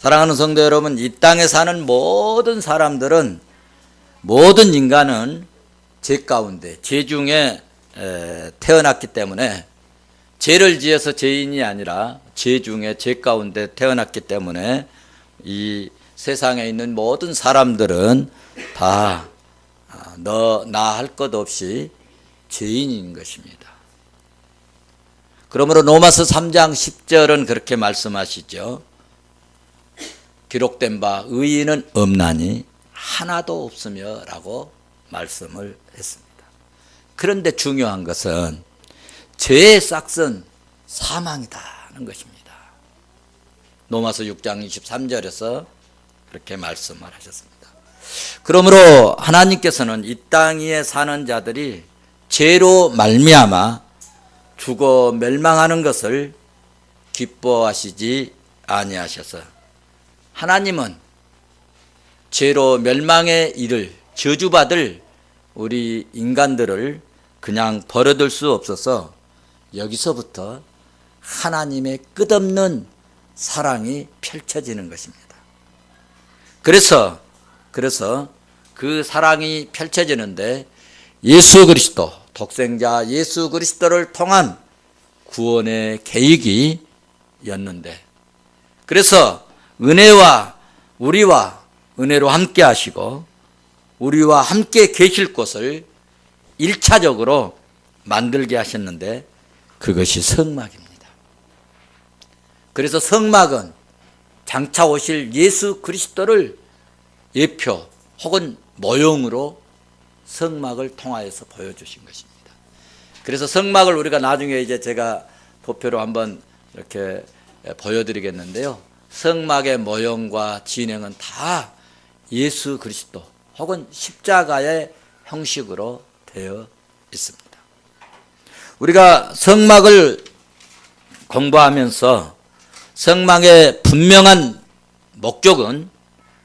사랑하는 성도 여러분, 이 땅에 사는 모든 사람들은, 모든 인간은 죄 가운데, 죄 중에 태어났기 때문에, 죄를 지어서 죄인이 아니라 죄 중에 죄 가운데 태어났기 때문에 이 세상에 있는 모든 사람들은 다 너 나 할 것 없이 죄인인 것입니다. 그러므로 로마서 3장 10절은 그렇게 말씀하시죠. 기록된 바 의인은 없나니 하나도 없으며 라고 말씀을 했습니다. 그런데 중요한 것은 죄의 싹은 사망이다는 것입니다. 로마서 6장 23절에서 그렇게 말씀을 하셨습니다. 그러므로 하나님께서는 이 땅 위에 사는 자들이 죄로 말미암아 죽어 멸망하는 것을 기뻐하시지 아니하셔서, 하나님은 죄로 멸망의 일을 저주받을 우리 인간들을 그냥 버려둘 수 없어서 여기서부터 하나님의 끝없는 사랑이 펼쳐지는 것입니다. 그래서 그 사랑이 펼쳐지는데 예수 그리스도, 독생자 예수 그리스도를 통한 구원의 계획이었는데, 그래서 우리와 은혜로 함께 하시고 우리와 함께 계실 곳을 1차적으로 만들게 하셨는데 그것이 성막입니다. 그래서 성막은 장차 오실 예수 그리스도를 예표 혹은 모형으로 성막을 통하여서 보여주신 것입니다. 그래서 성막을 우리가 나중에 이제 제가 도표로 한번 이렇게 보여드리겠는데요. 성막의 모형과 진행은 다 예수 그리스도 혹은 십자가의 형식으로 되어 있습니다. 우리가 성막을 공부하면서 성막의 분명한 목적은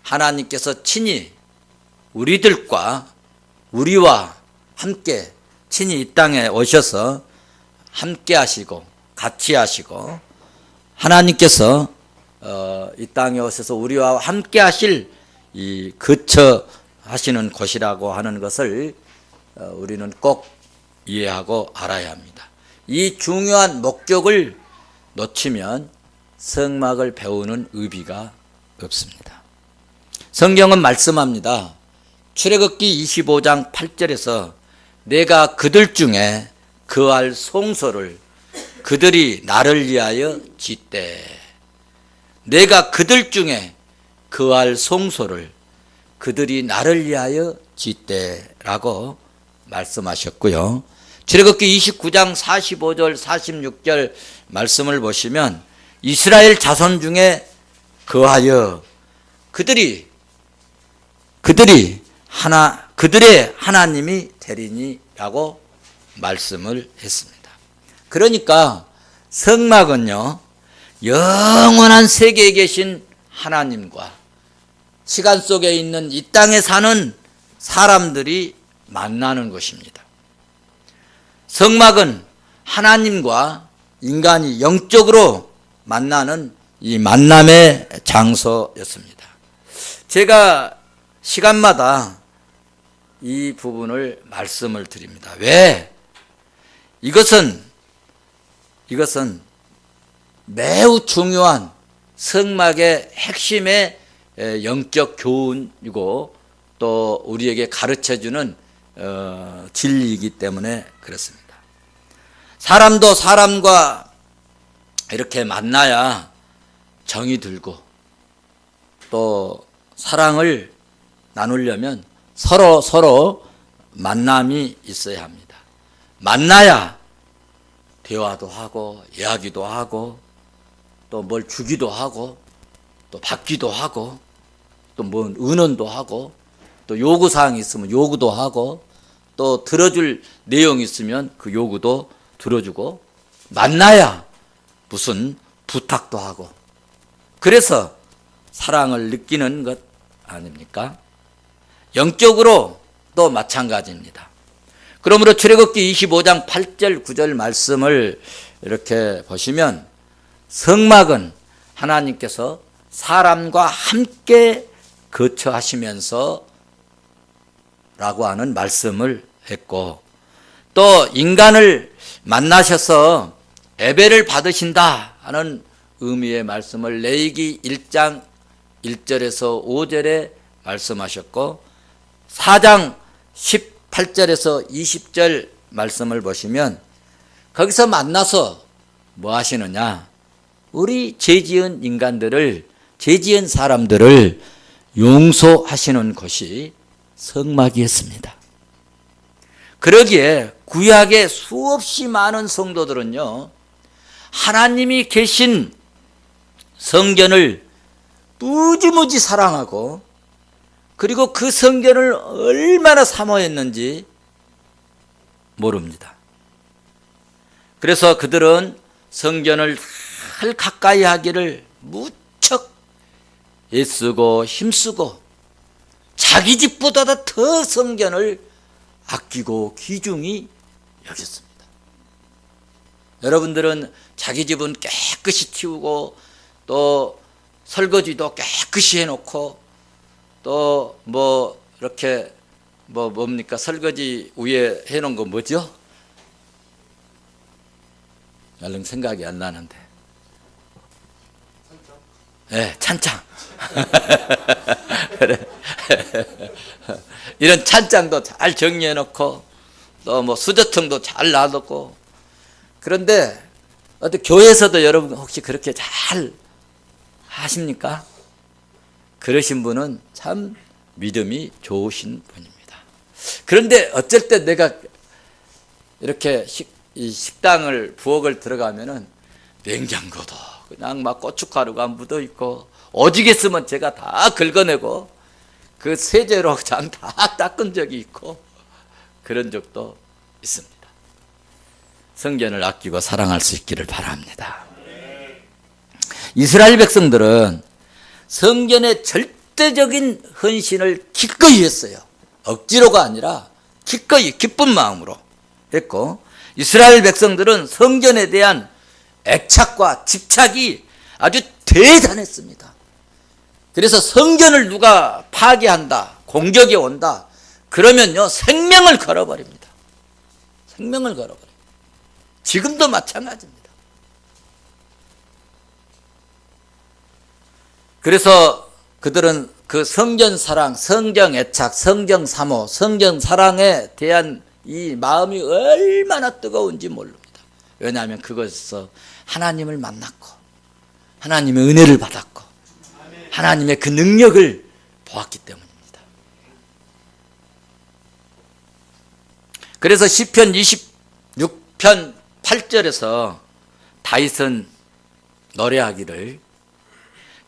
하나님께서 친히 우리와 함께 친히 이 땅에 오셔서 함께 하시고 같이 하시고, 하나님께서 이 땅에 오셔서 우리와 함께 하실 이 거처하시는 곳이라고 하는 것을 우리는 꼭 이해하고 알아야 합니다. 이 중요한 목적을 놓치면 성막을 배우는 의미가 없습니다. 성경은 말씀합니다. 출애굽기 25장 8절에서 내가 그들 중에 거할 송소를 그들이 나를 위하여 짓되, 내가 그들 중에 거할 송소를 그들이 나를 위하여 짓되라고 말씀하셨고요. 출애굽기 29장 45절 46절 말씀을 보시면 이스라엘 자손 중에 거하여 그들의 하나님이 되리니라고 말씀을 했습니다. 그러니까 성막은요, 영원한 세계에 계신 하나님과 시간 속에 있는 이 땅에 사는 사람들이 만나는 것입니다. 성막은 하나님과 인간이 영적으로 만나는 이 만남의 장소였습니다. 제가 시간마다 이 부분을 말씀을 드립니다. 왜? 이것은 매우 중요한 성막의 핵심의 영적 교훈이고 또 우리에게 가르쳐주는 진리이기 때문에 그렇습니다. 사람도 사람과 이렇게 만나야 정이 들고 또 사랑을 나누려면 서로 만남이 있어야 합니다. 만나야 대화도 하고 이야기도 하고 또 뭘 주기도 하고 또 받기도 하고 또 뭐 은원도 하고 또 요구사항이 있으면 요구도 하고 또 들어줄 내용이 있으면 그 요구도 들어주고, 만나야 무슨 부탁도 하고, 그래서 사랑을 느끼는 것 아닙니까? 영적으로 또 마찬가지입니다. 그러므로 출애굽기 25장 8절 9절 말씀을 이렇게 보시면 성막은 하나님께서 사람과 함께 거처하시면서 라고 하는 말씀을 했고, 또 인간을 만나셔서 예배를 받으신다 하는 의미의 말씀을 레위기 1장 1절에서 5절에 말씀하셨고, 4장 18절에서 20절 말씀을 보시면 거기서 만나서 뭐 하시느냐, 우리 죄지은 인간들을, 죄지은 사람들을 용서하시는 것이 성막이었습니다. 그러기에 구약의 수없이 많은 성도들은요, 하나님이 계신 성전을 무지무지 사랑하고, 그리고 그 성전을 얼마나 사모했는지 모릅니다. 그래서 그들은 성전을 잘 가까이 하기를 무척 애쓰고 힘쓰고, 자기 집보다 더 성전을 아끼고 귀중히 여겼습니다. 여러분들은 자기 집은 깨끗이 치우고, 또 설거지도 깨끗이 해놓고, 또 뭐 이렇게 뭡니까, 설거지 위에 해놓은 거 뭐죠? 얼른 생각이 안 나는데. 네, 찬장. 그래. 이런 찬장도 잘 정리해 놓고, 또 뭐 수저통도 잘 놔뒀고. 그런데 어디 교회에서도 여러분 혹시 그렇게 잘 하십니까? 그러신 분은 참 믿음이 좋으신 분입니다. 그런데 어쩔 때 내가 이렇게 식당을 부엌을 들어가면은 냉장고도 그냥 막 고춧가루가 묻어 있고, 오지겠으면 제가 다 긁어내고 그 세제로 참 다 닦은 적이 있고, 그런 적도 있습니다. 성전을 아끼고 사랑할 수 있기를 바랍니다. 이스라엘 백성들은 성전의 절대적인 헌신을 기꺼이 했어요. 억지로가 아니라 기꺼이 기쁜 마음으로 했고, 이스라엘 백성들은 성전에 대한 애착과 집착이 아주 대단했습니다. 그래서 성전을 누가 파괴한다, 공격이 온다, 그러면요 생명을 걸어버립니다. 생명을 걸어버립니다. 지금도 마찬가지입니다. 그래서 그들은 그 성전 사랑, 성경 애착, 성경 사모, 성전 사랑에 대한 이 마음이 얼마나 뜨거운지 모릅니다. 왜냐하면 그것에서 하나님을 만났고, 하나님의 은혜를 받았고, 하나님의 그 능력을 보았기 때문입니다. 그래서 시편 26편 8절에서 다윗은 노래하기를,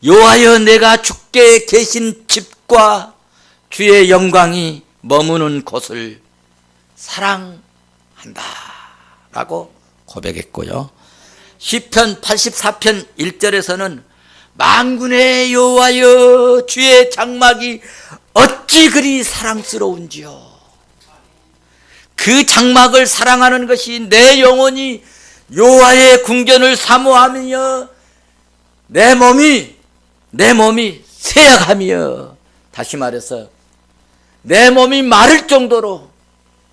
여호와여 내가 주께 계신 집과 주의 영광이 머무는 곳을 사랑한다 라고 고백했고요. 시편 84편 1절에서는 만군의 여호와여 주의 장막이 어찌 그리 사랑스러운지요. 그 장막을 사랑하는 것이 내 영혼이 여호와의 궁전을 사모하며 내 몸이 쇠약하며, 다시 말해서 내 몸이 마를 정도로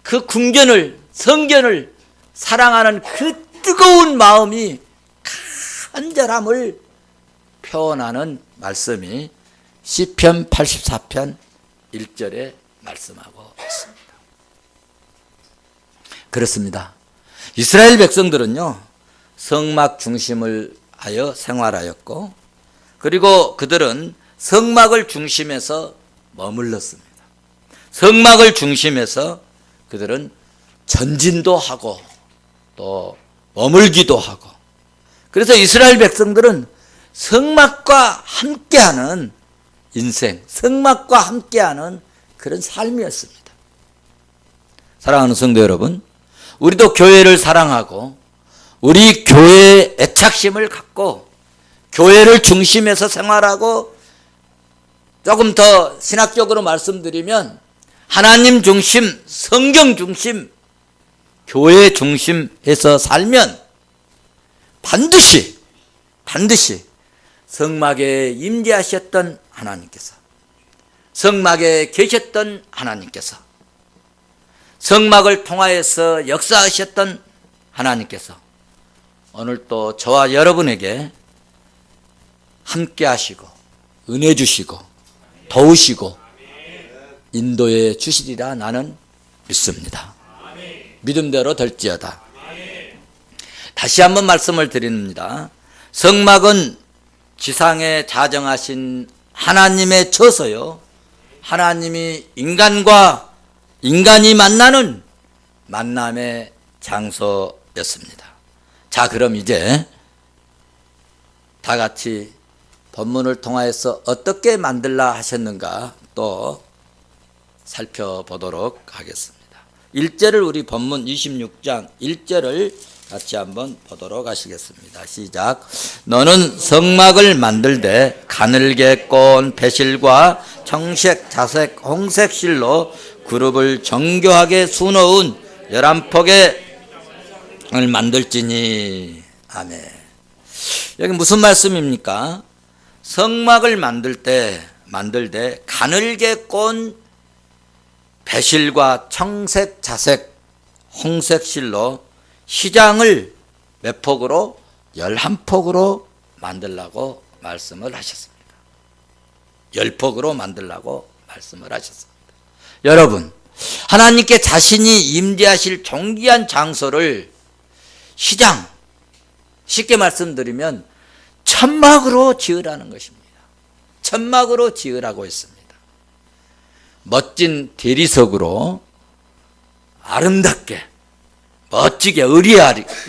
그 궁전을, 성전을 사랑하는 그 뜨거운 마음이 간절함을 표현하는 말씀이 시편 84편 1절에 말씀하고 있습니다. 그렇습니다. 이스라엘 백성들은요 성막 중심을 하여 생활하였고, 그리고 그들은 성막을 중심에서 머물렀습니다. 성막을 중심에서 그들은 전진도 하고 또 머물기도 하고, 그래서 이스라엘 백성들은 성막과 함께하는 인생, 성막과 함께하는 그런 삶이었습니다. 사랑하는 성도 여러분, 우리도 교회를 사랑하고 우리 교회의 애착심을 갖고 교회를 중심에서 생활하고, 조금 더 신학적으로 말씀드리면 하나님 중심, 성경 중심, 교회 중심에서 살면 반드시 성막에 임재하셨던 하나님께서, 성막에 계셨던 하나님께서, 성막을 통하여서 역사하셨던 하나님께서 오늘 또 저와 여러분에게 함께 하시고 은혜 주시고 도우시고 인도해 주시리라 나는 믿습니다. 믿음대로 될지어다. 다시 한번 말씀을 드립니다. 성막은 지상에 자정하신 하나님의 처소요, 하나님이 인간이 만나는 만남의 장소였습니다. 자, 그럼 이제 다 같이 본문을 통하여서 어떻게 만들라 하셨는가 또 살펴보도록 하겠습니다. 1절을 우리 본문 26장 1절을 같이 한번 보도록 하시겠습니다. 시작. 너는 성막을 만들되 가늘게 꼰 배실과 청색, 자색, 홍색 실로 그룹을 정교하게 수놓은 11폭의 을 만들지니. 아멘. 여기 무슨 말씀입니까? 성막을 만들되 가늘게 꼰 배실과 청색, 자색, 홍색 실로 시장을 몇 폭으로? 11폭으로 만들라고 말씀을 하셨습니다. 10폭으로 만들라고 말씀을 하셨습니다. 여러분, 하나님께 자신이 임재하실 존귀한 장소를 시장, 쉽게 말씀드리면 천막으로 지으라는 것입니다. 천막으로 지으라고 했습니다. 멋진 대리석으로 아름답게 멋지게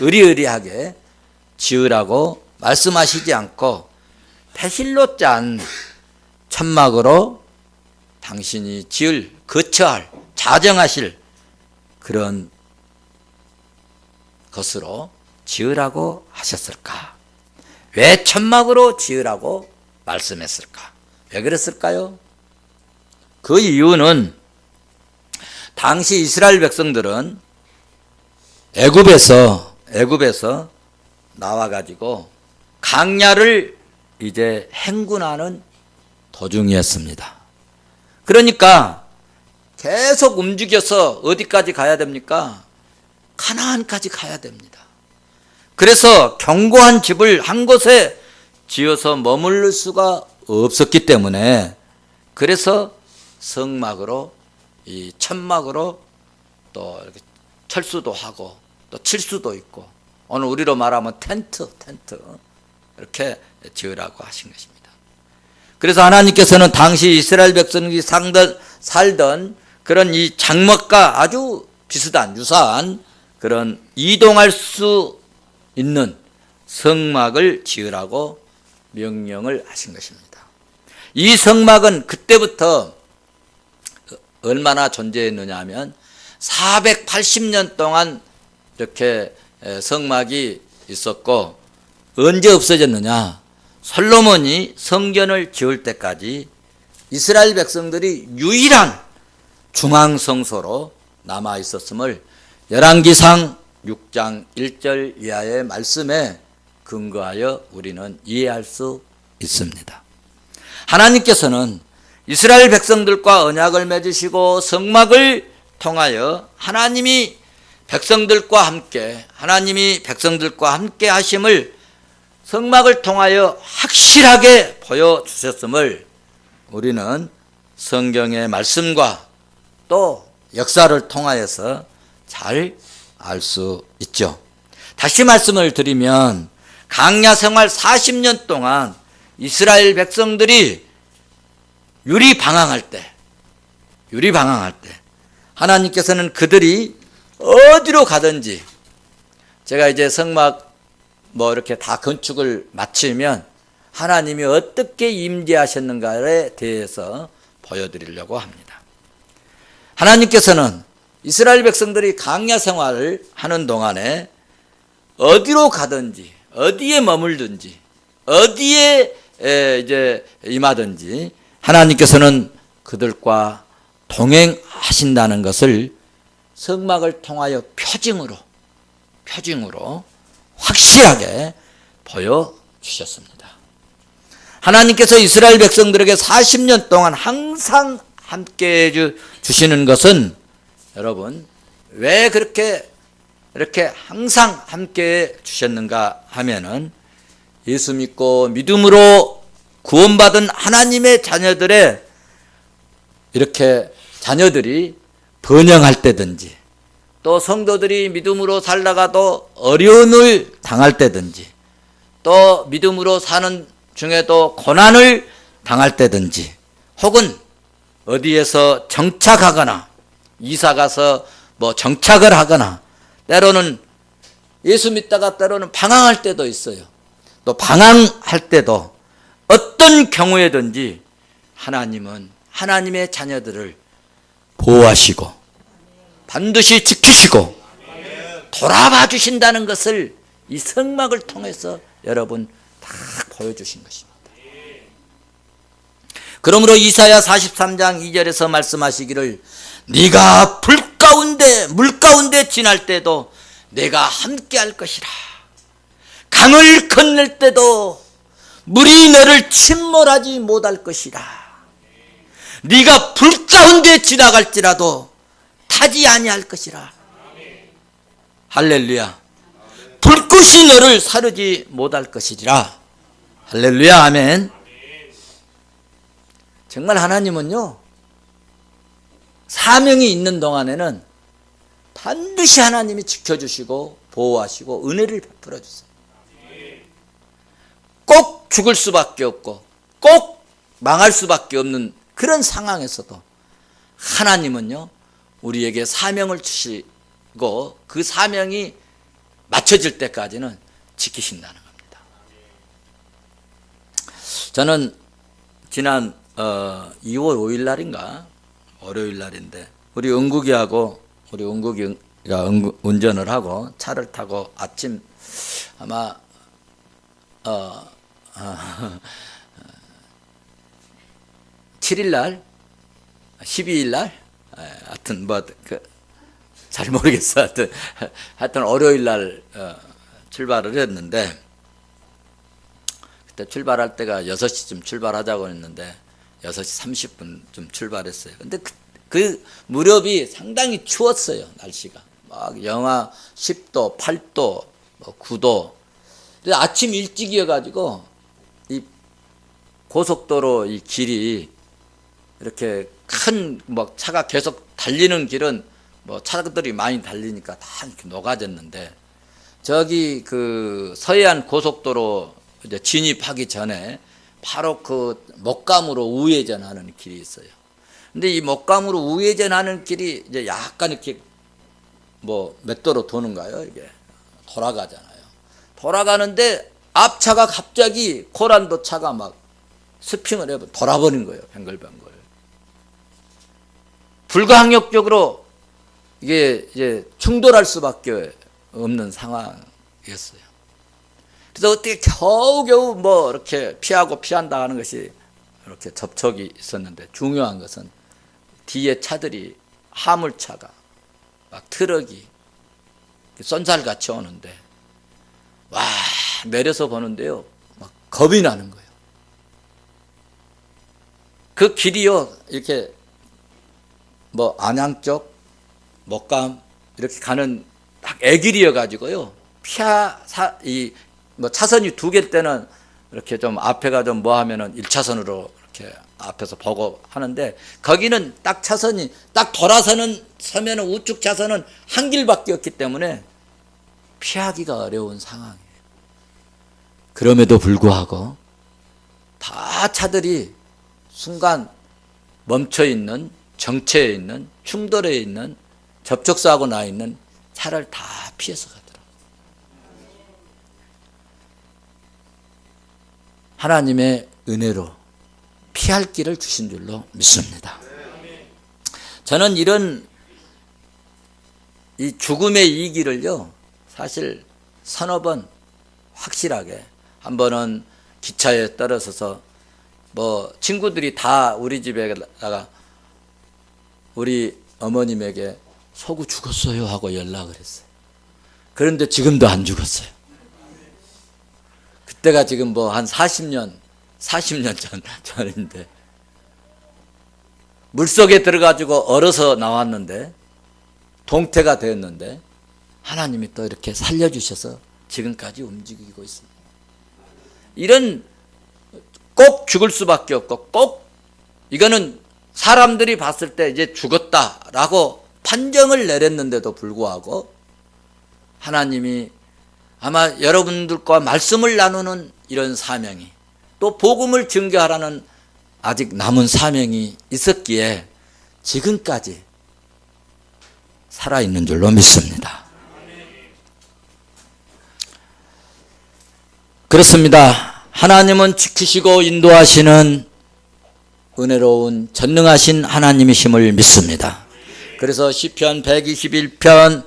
의리의리하게 지으라고 말씀하시지 않고 배실로 짠 천막으로 당신이 거처할, 자정하실 그런 것으로 지으라고 하셨을까? 왜 천막으로 지으라고 말씀했을까? 왜 그랬을까요? 그 이유는 당시 이스라엘 백성들은 애굽에서 나와가지고 광야를 이제 행군하는 도중이었습니다. 그러니까 계속 움직여서 어디까지 가야 됩니까? 가나안까지 가야 됩니다. 그래서 견고한 집을 한 곳에 지어서 머무를 수가 없었기 때문에 그래서 성막으로, 이 천막으로 또 이렇게 철수도 하고 또 칠 수도 있고, 오늘 우리로 말하면 텐트 이렇게 지으라고 하신 것입니다. 그래서 하나님께서는 당시 이스라엘 백성이 살던 그런 이 장막과 아주 비슷한 유사한 그런 이동할 수 있는 성막을 지으라고 명령을 하신 것입니다. 이 성막은 그때부터 얼마나 존재했느냐 하면 480년 동안 이렇게 성막이 있었고, 언제 없어졌느냐? 솔로몬이 성전을 지을 때까지 이스라엘 백성들이 유일한 중앙성소로 남아 있었음을 열왕기상 6장 1절 이하의 말씀에 근거하여 우리는 이해할 수 있습니다. 하나님께서는 이스라엘 백성들과 언약을 맺으시고 성막을 통하여 하나님이 백성들과 함께 하심을 성막을 통하여 확실하게 보여주셨음을 우리는 성경의 말씀과 또 역사를 통하여서 잘 알 수 있죠. 다시 말씀을 드리면 광야 생활 40년 동안 이스라엘 백성들이 유리 방황할 때 하나님께서는 그들이 어디로 가든지, 제가 이제 성막 이렇게 다 건축을 마치면 하나님이 어떻게 임재하셨는가에 대해서 보여드리려고 합니다. 하나님께서는 이스라엘 백성들이 광야 생활을 하는 동안에 어디로 가든지, 어디에 머물든지, 어디에 이제 임하든지 하나님께서는 그들과 동행하신다는 것을 성막을 통하여 표징으로 확실하게 보여주셨습니다. 하나님께서 이스라엘 백성들에게 40년 동안 항상 함께 해 주시는 것은 여러분 왜 그렇게 이렇게 항상 함께 해 주셨는가 하면은 예수 믿고 믿음으로 구원받은 하나님의 자녀들의 이렇게 자녀들이 번영할 때든지 또 성도들이 믿음으로 살다가도 어려움을 당할 때든지 또 믿음으로 사는 중에도 고난을 당할 때든지 혹은 어디에서 정착하거나 이사가서 뭐 정착을 하거나 때로는 예수 믿다가 때로는 방황할 때도 있어요. 또 방황할 때도 어떤 경우에든지 하나님은 하나님의 자녀들을 보호하시고 반드시 지키시고 돌아봐 주신다는 것을 이 성막을 통해서 여러분 다 보여주신 것입니다. 그러므로 이사야 43장 2절에서 말씀하시기를 네가 불 가운데 물 가운데 지날 때도 내가 함께 할 것이라. 강을 건널 때도 물이 너를 침몰하지 못할 것이라. 네가 불 가운데 지나갈지라도 타지 아니할 것이라. 할렐루야. 불꽃이 너를 사르지 못할 것이라. 할렐루야. 아멘. 정말 하나님은요 사명이 있는 동안에는 반드시 하나님이 지켜주시고 보호하시고 은혜를 베풀어 주세요. 꼭 죽을 수밖에 없고 꼭 망할 수밖에 없는 그런 상황에서도 하나님은요 우리에게 사명을 주시고 그 사명이 맞춰질 때까지는 지키신다는 겁니다. 저는 지난 2월 5일 날인가 월요일 날인데 우리 은국이가 운전을 하고 차를 타고 아침 아마 7일 날 12일 날 하여튼 뭐 잘 모르겠어. 하여튼 월요일 날 출발을 했는데 그때 출발할 때가 6시쯤 출발하자고 했는데 6시 30분쯤 출발했어요. 근데 그 무렵이 상당히 추웠어요. 날씨가 막 영하 10도, 8도, 9도. 그래서 아침 일찍이어가지고 이 고속도로 이 길이 이렇게 큰 뭐 차가 계속 달리는 길은 뭐 차들이 많이 달리니까 다 이렇게 녹아졌는데 저기 그 서해안 고속도로 이제 진입하기 전에 바로 그 목감으로 우회전하는 길이 있어요. 근데 이 목감으로 우회전하는 길이 이제 약간 이렇게 뭐 몇 도로 도는가요? 이게 돌아가잖아요. 돌아가는데 앞차가 갑자기 고란도 차가 막 스핑을 해 돌아버린 거예요. 뱅글뱅글. 불가항력적으로 이게 이제 충돌할 수밖에 없는 상황이었어요. 그래서 어떻게 겨우겨우 뭐 이렇게 피한다 하는 것이 이렇게 접촉이 있었는데 중요한 것은 뒤에 차들이 화물차가 막 트럭이 쏜살같이 오는데 와 내려서 보는데요 막 겁이 나는 거예요. 그 길이요 이렇게 뭐 안양 쪽 목감 이렇게 가는 딱 애길이어 가지고요 뭐 차선이 2개일 때는 이렇게 좀 앞에가 좀 뭐 하면은 1차선으로 이렇게 앞에서 보고 하는데 거기는 딱 차선이 딱 서면은 우측 차선은 한 길밖에 없기 때문에 피하기가 어려운 상황이에요. 그럼에도 불구하고 다 차들이 순간 멈춰 있는 정체해 있는 충돌해 있는 접촉사고 나 있는 차를 다 피해서 가더라고요. 하나님의 은혜로 피할 길을 주신 줄로 믿습니다. 저는 이런 이 죽음의 이 길을요 사실 서너 번 확실하게 한 번은 기차에 떨어져서 뭐 친구들이 다 우리 집에다가 우리 어머님에게 소구 죽었어요 하고 연락을 했어요. 그런데 지금도 안 죽었어요. 그때가 지금 뭐 한 40년 40년 전인데 물속에 들어가지고 얼어서 나왔는데 동태가 되었는데 하나님이 또 이렇게 살려주셔서 지금까지 움직이고 있습니다. 이런 꼭 죽을 수밖에 없고 꼭 이거는 사람들이 봤을 때 이제 죽었다라고 판정을 내렸는데도 불구하고 하나님이 아마 여러분들과 말씀을 나누는 이런 사명이 또 복음을 증거하라는 아직 남은 사명이 있었기에 지금까지 살아있는 줄로 믿습니다. 그렇습니다. 하나님은 지키시고 인도하시는 은혜로운 전능하신 하나님이심을 믿습니다. 그래서 시편 121편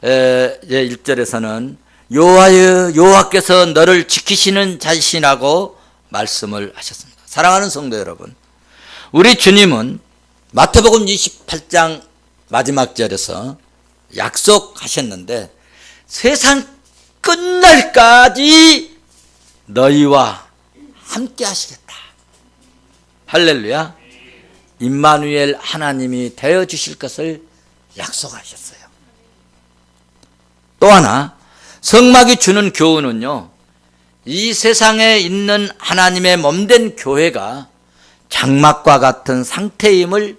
1절에서는 여호와께서 너를 지키시는 자신이라고 말씀을 하셨습니다. 사랑하는 성도 여러분, 우리 주님은 마태복음 28장 마지막 절에서 약속하셨는데 세상 끝날까지 너희와 함께 하시겠다. 할렐루야. 임마누엘 하나님이 되어주실 것을 약속하셨어요. 또 하나 성막이 주는 교훈은요, 이 세상에 있는 하나님의 몸된 교회가 장막과 같은 상태임을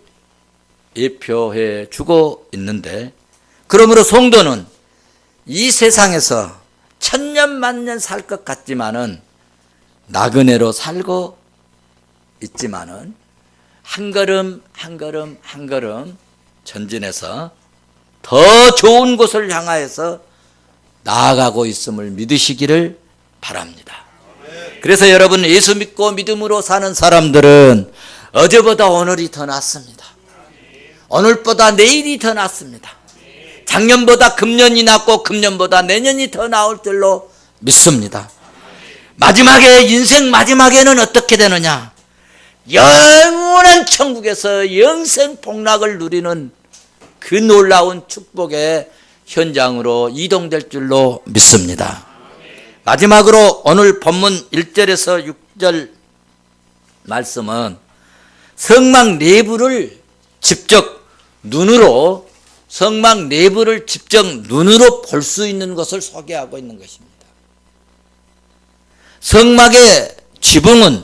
예표해 주고 있는데, 그러므로 성도는 이 세상에서 천년만년 살 것 같지만은 나그네로 살고 있지만은 한 걸음 한 걸음 한 걸음 전진해서 더 좋은 곳을 향하여서 나아가고 있음을 믿으시기를 바랍니다. 그래서 여러분, 예수 믿고 믿음으로 사는 사람들은 어제보다 오늘이 더 낫습니다. 오늘보다 내일이 더 낫습니다. 작년보다 금년이 낫고 금년보다 내년이 더 나을 줄로 믿습니다. 마지막에, 인생 마지막에는 어떻게 되느냐? 영원한 천국에서 영생 복락을 누리는 그 놀라운 축복의 현장으로 이동될 줄로 믿습니다. 마지막으로 오늘 본문 1절에서 6절 말씀은 성막 내부를 직접 눈으로 볼 수 있는 것을 소개하고 있는 것입니다. 성막의 지붕은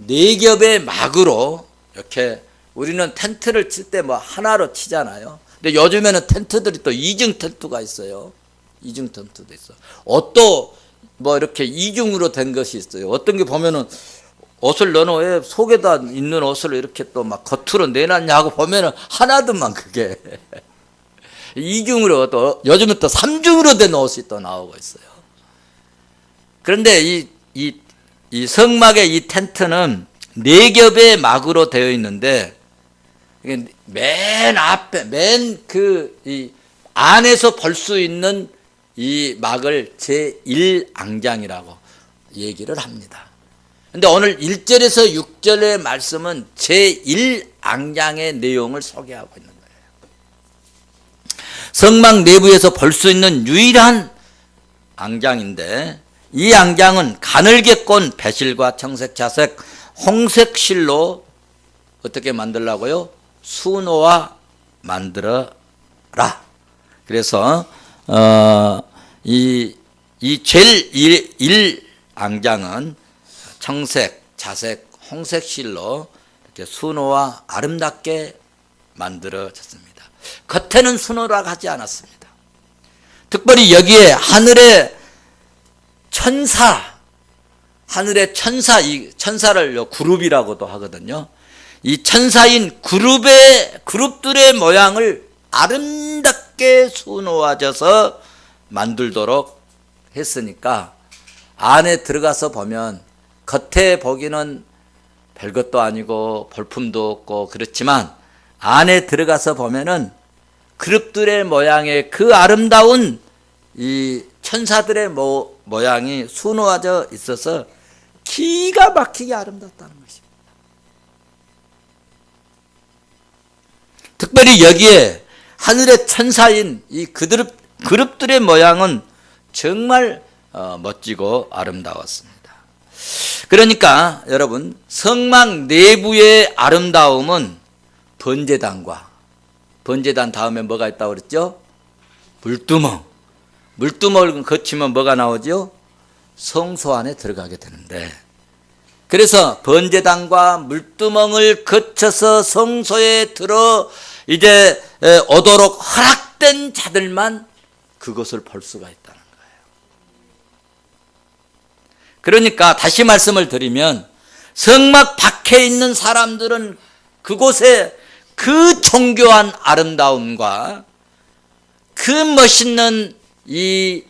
4겹의 막으로, 이렇게 우리는 텐트를 칠 때 뭐 하나로 치잖아요. 근데 요즘에는 텐트들이 또 이중 텐트가 있어요. 이중 텐트도 있어. 옷도 뭐 이렇게 이중으로 된 것이 있어요. 어떤 게 보면은 옷을 너는 왜 속에다 있는 옷을 이렇게 또 막 겉으로 내놨냐 하고 보면은 하나더만 그게. 이중으로, 또 요즘은 또 3중으로 된 옷이 또 나오고 있어요. 그런데 이 성막의 이 텐트는 4겹의 막으로 되어 있는데, 맨 앞에, 이 안에서 볼 수 있는 이 막을 제1앙장이라고 얘기를 합니다. 근데 오늘 1절에서 6절의 말씀은 제1앙장의 내용을 소개하고 있는 거예요. 성막 내부에서 볼 수 있는 유일한 앙장인데, 이 앙장은 가늘게 꼰 배실과 청색, 자색, 홍색 실로 어떻게 만들라고요? 수놓아 만들어라. 그래서 이 제일 1앙장은 청색, 자색, 홍색 실로 이렇게 수놓아 아름답게 만들어졌습니다. 겉에는 수놓으라고 하지 않았습니다. 특별히 여기에 하늘의 천사, 이 천사를 그룹이라고도 하거든요. 이 천사인 그룹들의 모양을 아름답게 수놓아져서 만들도록 했으니까 안에 들어가서 보면 겉에 보기는 별것도 아니고 볼품도 없고 그렇지만 안에 들어가서 보면은 그룹들의 모양의 그 아름다운 이 천사들의 모양이 수놓아져 있어서 기가 막히게 아름답다는 것입니다. 특별히 여기에 하늘의 천사인 이 그룹들의 모양은 정말 멋지고 아름다웠습니다. 그러니까 여러분, 성막 내부의 아름다움은 번제단과, 번제단 다음에 뭐가 있다고 그랬죠? 물두멍. 물두멍을 거치면 뭐가 나오죠? 성소 안에 들어가게 되는데, 그래서 번제단과 물두멍을 거쳐서 성소에 들어 이제 오도록 허락된 자들만 그것을 볼 수가 있다는 거예요. 그러니까 다시 말씀을 드리면, 성막 밖에 있는 사람들은 그곳에 그 정교한 아름다움과 그 멋있는 이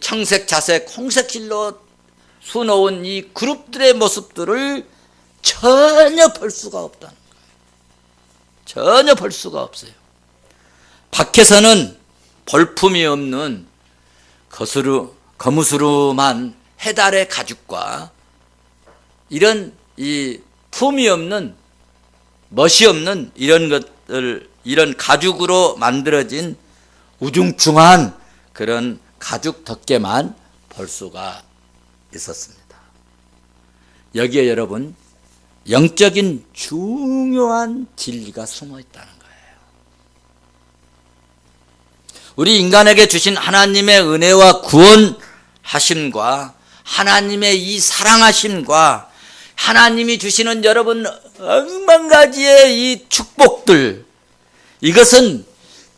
청색, 자색, 홍색실로 수놓은 이 그룹들의 모습들을 전혀 볼 수가 없다는 거예요. 전혀 볼 수가 없어요. 밖에서는 볼품이 없는 거무스름한 해달의 가죽과 이런 이 품이 없는, 멋이 없는 이런 것들, 이런 가죽으로 만들어진 우중충한 그런 가죽 덮개만 볼 수가 있었습니다. 여기에 여러분, 영적인 중요한 진리가 숨어 있다는 거예요. 우리 인간에게 주신 하나님의 은혜와 구원하심과 하나님의 이 사랑하심과 하나님이 주시는 여러분 억만 가지의 이 축복들, 이것은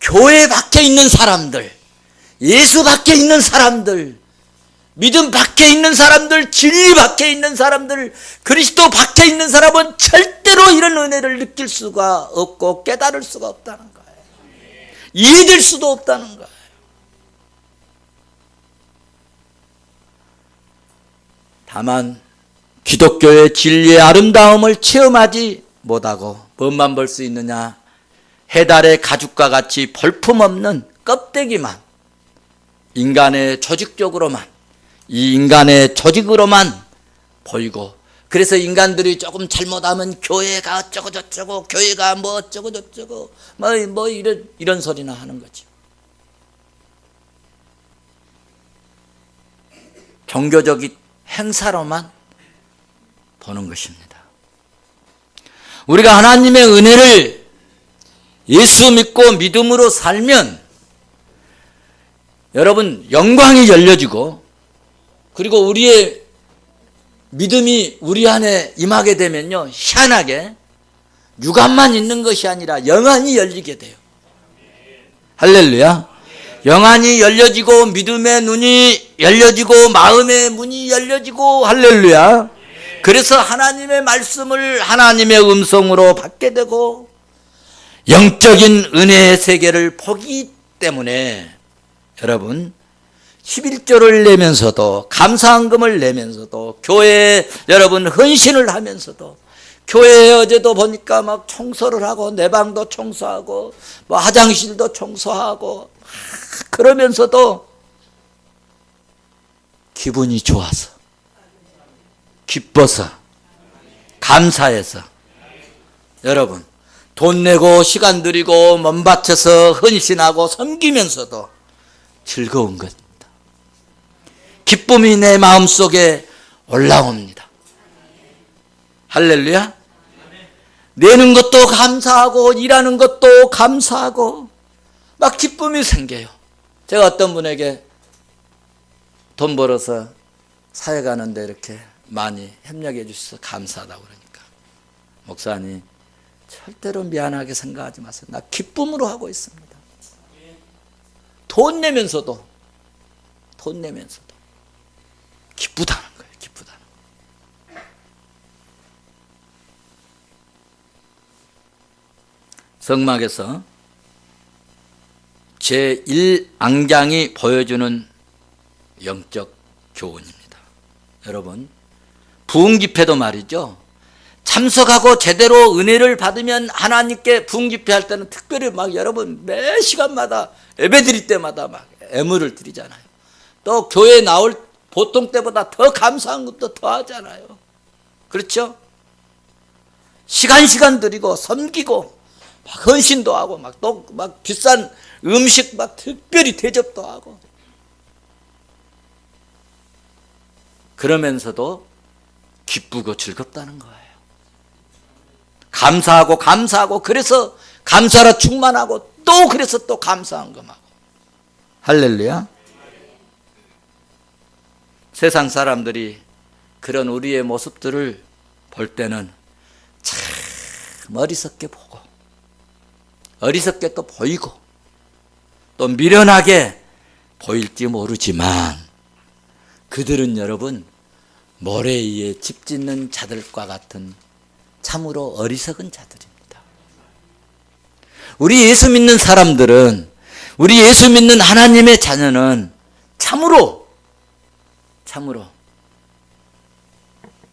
교회 밖에 있는 사람들, 예수 밖에 있는 사람들, 믿음 밖에 있는 사람들, 진리 밖에 있는 사람들, 그리스도 밖에 있는 사람은 절대로 이런 은혜를 느낄 수가 없고 깨달을 수가 없다는 거예요. 이해될 수도 없다는 거예요. 다만 기독교의 진리의 아름다움을 체험하지 못하고 뭐만 볼 수 있느냐? 해달의 가죽과 같이 볼품없는 껍데기만, 인간의 조직적으로만, 이 인간의 조직으로만 보이고, 그래서 인간들이 조금 잘못하면 교회가 어쩌고 저쩌고, 교회가 뭐 어쩌고 저쩌고, 뭐 이런 소리나 하는 거죠. 종교적인 행사로만 보는 것입니다. 우리가 하나님의 은혜를 예수 믿고 믿음으로 살면 여러분 영광이 열려지고, 그리고 우리의 믿음이 우리 안에 임하게 되면요, 희한하게 육안만 있는 것이 아니라 영안이 열리게 돼요. 할렐루야. 영안이 열려지고 믿음의 눈이 열려지고 마음의 문이 열려지고, 할렐루야. 그래서 하나님의 말씀을 하나님의 음성으로 받게 되고 영적인 은혜의 세계를 보기 때문에 여러분 11조를 내면서도, 감사헌금을 내면서도, 교회에 여러분 헌신을 하면서도, 교회에 어제도 보니까 막 청소를 하고, 내 방도 청소하고, 뭐 화장실도 청소하고, 그러면서도 기분이 좋아서, 기뻐서, 감사해서, 여러분 돈 내고 시간 들이고 몸 바쳐서 헌신하고 섬기면서도 즐거운 것, 기쁨이 내 마음속에 올라옵니다. 할렐루야. 내는 것도 감사하고 일하는 것도 감사하고 막 기쁨이 생겨요. 제가 어떤 분에게 돈 벌어서 사회 가는데 이렇게 많이 협력해 주셔서 감사하다고 그러니까, 목사님 절대로 미안하게 생각하지 마세요. 나 기쁨으로 하고 있습니다. 돈 내면서도 기쁘다는 거예요. 기쁘다는 거예요. 성막에서 제1앙장이 보여주는 영적 교훈입니다. 여러분, 부흥집회도 말이죠, 참석하고 제대로 은혜를 받으면 하나님께 부흥집회할 때는 특별히 막 여러분 매 시간마다 예배 드릴 때마다 막 애물을 드리잖아요. 또 교회에 나올 보통 때보다 더 감사한 것도 더 하잖아요. 그렇죠? 시간 드리고 섬기고 막 헌신도 하고 막 비싼 음식 막 특별히 대접도 하고, 그러면서도 기쁘고 즐겁다는 거예요. 감사하고 그래서 감사로 충만하고 또 그래서 또 감사한 것하고. 할렐루야. 세상 사람들이 그런 우리의 모습들을 볼 때는 참 어리석게 보고 어리석게 또 보이고 또 미련하게 보일지 모르지만 그들은 여러분 모래 위에 집 짓는 자들과 같은 참으로 어리석은 자들입니다. 우리 예수 믿는 사람들은, 우리 예수 믿는 하나님의 자녀는 참으로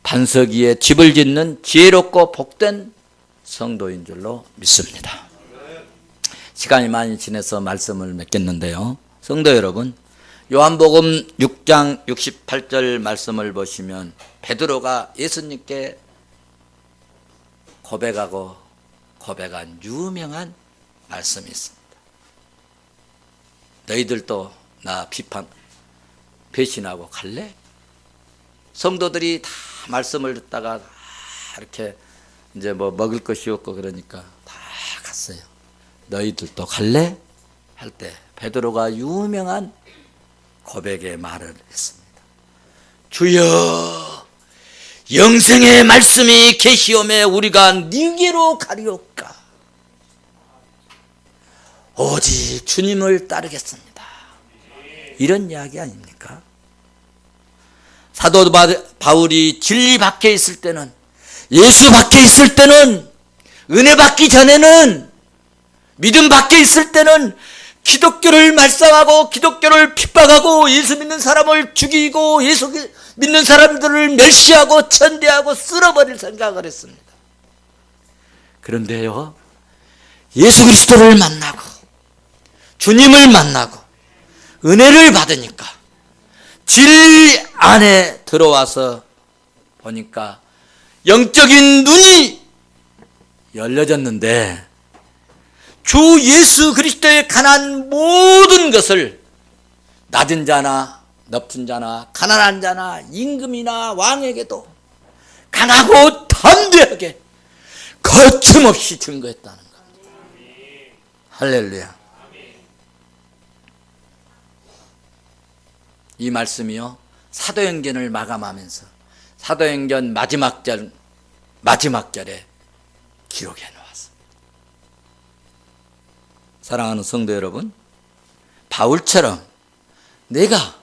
반석 위에 집을 짓는 지혜롭고 복된 성도인 줄로 믿습니다. 시간이 많이 지나서 말씀을 맺겠는데요. 성도 여러분, 요한복음 6장 68절 말씀을 보시면 베드로가 예수님께 고백한 유명한 말씀이 있습니다. 너희들도 나 배신하고 갈래? 성도들이 다 말씀을 듣다가 이렇게 이제 뭐 먹을 것이 없고 그러니까 다 갔어요. 너희들도 갈래? 할 때 베드로가 유명한 고백의 말을 했습니다. 주여, 영생의 말씀이 계시오매 우리가 네게로 가리올까? 오직 주님을 따르겠습니다. 이런 이야기 아닙니까? 사도 바울이 진리 밖에 있을 때는, 예수 밖에 있을 때는, 은혜 받기 전에는, 믿음 밖에 있을 때는 기독교를 말썽하고 기독교를 핍박하고 예수 믿는 사람을 죽이고 예수 믿는 사람들을 멸시하고 천대하고 쓸어버릴 생각을 했습니다. 그런데요, 예수 그리스도를 만나고 주님을 만나고 은혜를 받으니까 진리 안에 들어와서 보니까 영적인 눈이 열려졌는데 주 예수 그리스도에 관한 모든 것을 낮은 자나 높은 자나 가난한 자나 임금이나 왕에게도 강하고 담대하게 거침없이 증거했다는 겁니다. 할렐루야. 이 말씀이요, 사도행전을 마감하면서 사도행전 마지막 절에 기록해 놓았습니다. 사랑하는 성도 여러분, 바울처럼 내가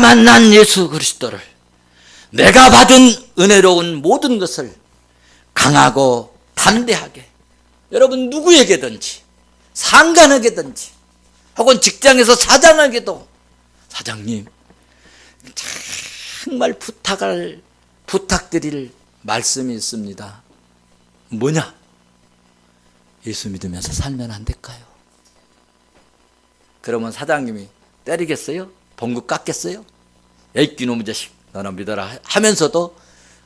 만난 예수 그리스도를, 내가 받은 은혜로운 모든 것을 강하고 담대하게, 여러분 누구에게든지, 상관에게든지, 혹은 직장에서 사장에게도, 사장님 정말 부탁드릴 말씀이 있습니다. 뭐냐? 예수 믿으면서 살면 안 될까요? 그러면 사장님이 때리겠어요? 봉급 깎겠어요? 에이 놈의 자식, 너는 믿어라 하면서도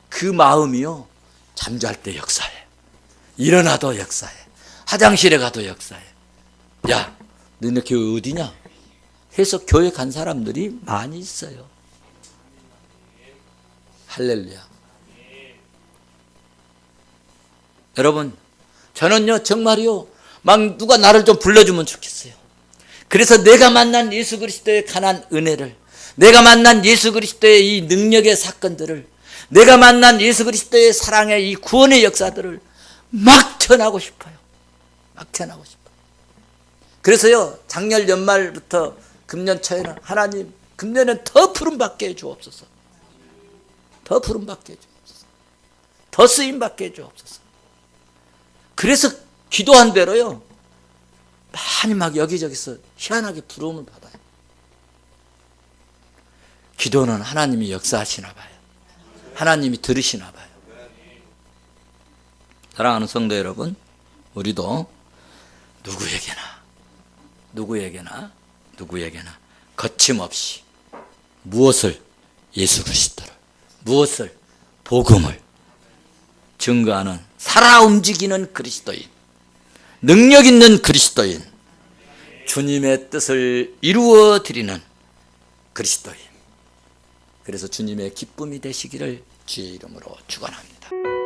그 마음이요, 잠잘 때 역사해, 일어나도 역사해, 화장실에 가도 역사해. 야, 너네 교회 어디냐? 해서 교회 간 사람들이 많이 있어요. 할렐루야. 여러분, 저는요 정말요 막 누가 나를 좀 불러주면 좋겠어요. 그래서 내가 만난 예수 그리스도에 관한 은혜를, 내가 만난 예수 그리스도의 이 능력의 사건들을, 내가 만난 예수 그리스도의 사랑의 이 구원의 역사들을 막 전하고 싶어요. 막 전하고 싶어요. 그래서요 작년 연말부터 금년 초에는 하나님, 금년엔 더 부름받게 해주옵소서, 더 부름받게 해주옵소서, 더 쓰임받게 해주옵소서. 그래서 기도한 대로요 많이 막 여기저기서 희한하게 부름을 받아요. 기도는 하나님이 역사하시나 봐요. 하나님이 들으시나 봐요. 사랑하는 성도 여러분, 우리도 누구에게나 거침없이 무엇을, 예수 그리스도를, 무엇을, 복음을 증거하는 살아 움직이는 그리스도인, 능력 있는 그리스도인, 주님의 뜻을 이루어 드리는 그리스도인, 그래서 주님의 기쁨이 되시기를 주의 이름으로 축원합니다.